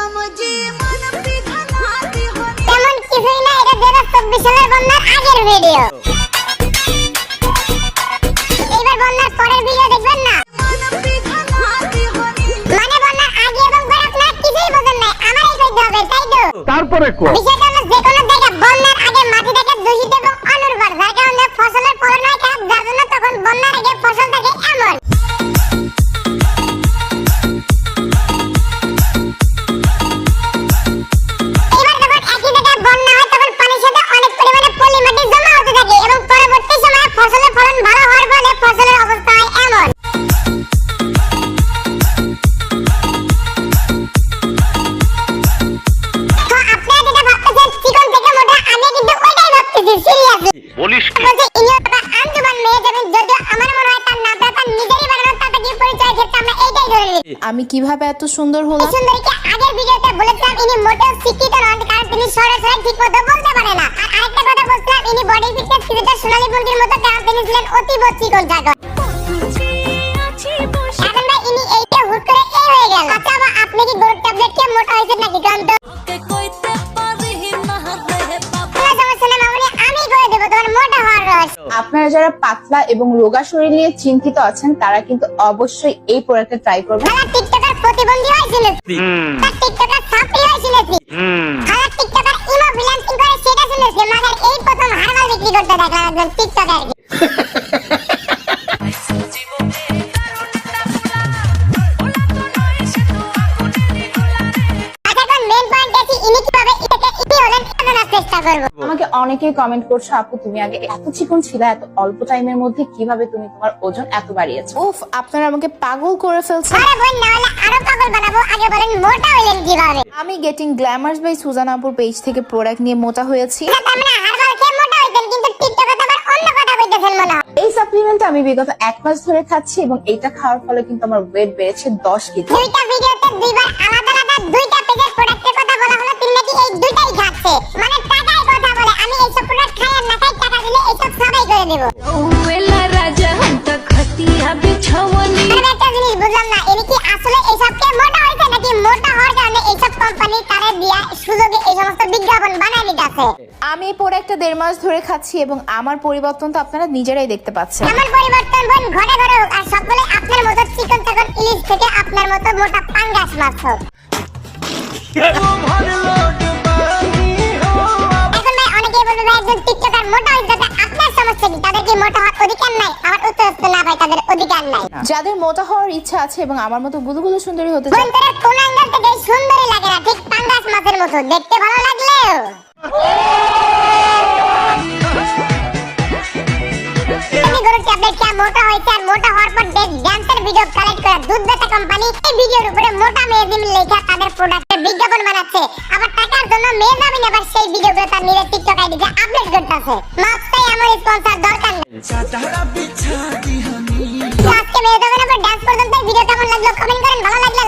তেমন কিছুই না, এটা 2024 সালের বন্যার আগের ভিডিও। এইবার বন্যার পরের ভিডিও দেখবেন না? মানে বন্যার আগে এবং পরে আপনারা কিছুই বোঝেন নাই, আমারই কইতে হবে, তাই তো? তারপরে বিষয়টা হলো যে কোনো জায়গা বন্যার আগে মাটি থাকে দূষিত এবং অনুর্বর, যার কারণে ফসলের ফলন হয় খারাপ, যার জন্য তখন বন্যার আগে ফসল থাকে এমন। এবার যখন একই জায়গায় বন্যা হয় তখন পানির সাথে অনেক পরিমাণে পলি মাটি জমা হতে থাকে এবং পরবর্তী সময়ে ফসলের ফলন ভালো হওয়ার ফলে ফসলের অবস্থা হয় এমন। তো আপনারা যেটা ভাবতেছেন চিকন থেকে মোটা, আমি কিন্তু ওইটাই ভাবতেছি সিরিয়াসলি। বলিস কি? বলছে ইনিও একটা আঞ্জুমান মেয়ে, যাবেন যদিও আমার মনে হয় তার নামটা তার নিজেরই বানানো, তাতে কি পরিচয় ক্ষেত্রে আমরা এইটাই ধরে নিই। আমি কিভাবে এত সুন্দর এই হলাম? সুন্দরীকে আগের ভিডিওতে বলেছিলাম ইনি মোটেও শিক্ষিত নন, কারণ তিনি সরাসরি ঠিক মতো বলতে পারে না। আর আরেকটা কথা বলছিলাম ইনি বডি ফিটনেস কিছুটা সোনালী মুরগির মতো, কারণ তিনি ছিলেন অতি চিকন চাকন। এখন ভাই ইনি এইটা হুট করে এই হয়ে গেল। আচ্ছা বা আপনি কি গরুর ট্যাবলেট খেয়ে মোটা হয়েছেন নাকি? কারণ তো কোনো সমস্যা নেই মামুনি, আমি করে দেবো তোমার মোটা হওয়ার রহস্য। আপনারা যারা পাতলা এবং রোগা শরীর নিয়ে চিন্তিত আছেন তারা কিন্তু অবশ্যই এই প্রোডাক্টটা ট্রাই করবেন। তারা টিকটকার প্রতিবন্ধী হয়েছিল, তার টিকটকার সাপড়ি হয়েছিল, তারা টিকটকার ইমো ফ্রিল্যান্সিং করে সেটা শুনেছি, মাগার এই প্রথম হারবাল বিক্রি করতে দেখলাম একজন টিকটকার। আমাকে অনেকেই কমেন্ট করছো, আপু তুমি আগে এত চিকন ছিলা, এত অল্প টাইমের মধ্যে কিভাবে তুমি তোমার ওজন এত বাড়িয়েছো? উফ, আপনারা আমাকে পাগল করে ফেলছেন। আমি গেটিং গ্ল্যামার্স বাই সুজান আপুর পেজ থেকে প্রোডাক্ট নিয়ে মোটা হয়েছি। এই সাপ্লিমেন্ট আমি বিগত 1 মাস ধরে খাচ্ছি এবং এইটা খাওয়ার ফলে কিন্তু আমার ওয়েট বেড়েছে 10 কেজি। দুইটা ভিডিওতে দুইবার আলাদা আলাদা দুইটা পেজের প্রোডাক্টের কথা বলা হলো, তিনি নাকি এই দুইটাই খাচ্ছে। মানে টাকায় কথা বলে, আমি এই সব প্রোডাক্ট খাই আর না খাই, টাকা দিলে এই সব সবাই করে দেব। ওয়েলা রাজা হন্তা খতিয়া বিছাওনি। আমি একটা জিনিস বুঝলাম না, এনি কি আসলে এই সব কে মোটা হইছে নাকি মোটা হওয়ার কারণে এই সব কোম্পানি তারে দিয়া সুযোগে এই সমস্ত বিজ্ঞাপন বানায় নিতেছে। আমি এই প্রোডাক্টটা 1.5 মাস ধরে খাচ্ছি এবং আমার পরিবর্তন তো আপনারা নিজেরাই দেখতে পাচ্ছেন। আমার পরিবর্তন বোন ঘরে ঘরে হোক, আর সকলে আপনার মতো চিকন চাকন ইলিশ থেকে আপনার মতো মোটা পাঙ্গাস মাছ হোক। এখন ভাই অনেকেই বলবে ভাই একজন টিকটকার মোটা হইছে, আপনার সমস্যা কি? তাদের কি মোটা হওয়ার অধিকার নাই? আমার উত্তর হচ্ছে না ভাই, তাদের অধিকার নাই। যাদের মোটা হওয়ার ইচ্ছা আছে এবং আমার মতো গুলুগুলু সুন্দরী হতে বোন চায়, তোরা কোন অ্যাঙ্গেল থেকে সুন্দরী লাগে না, ঠিক পাঙ্গাস মাছের মতো দেখতে ভালো লাগলেও। তুমি গরুর ট্যাবলেট খেয়ে মোটা হয়েছে আর মোটা হওয়ার পর ড্যান্সের ভিডিও কালেক্ট করে দুধ বেচা কোম্পানি এই ভিডিওর উপরে মোটা মেয়েদিন লেখা তাদের প্রোডাক্টের বিজ্ঞাপন বানাচ্ছে। আবার টাকার জন্য মেয়ে দাবি নেবার সেই ভিডিওগুলো তার নিজের টিকটক আইডিতে আপলোড করতেছে। মাপটাই আমার স্পন্সর দরকার নেই। আজকে মেয়ে দাবি নেবার ডান্স পর্যন্ত ভিডিও কেমন লাগলো কমেন্ট করেন, ভালো লাগলে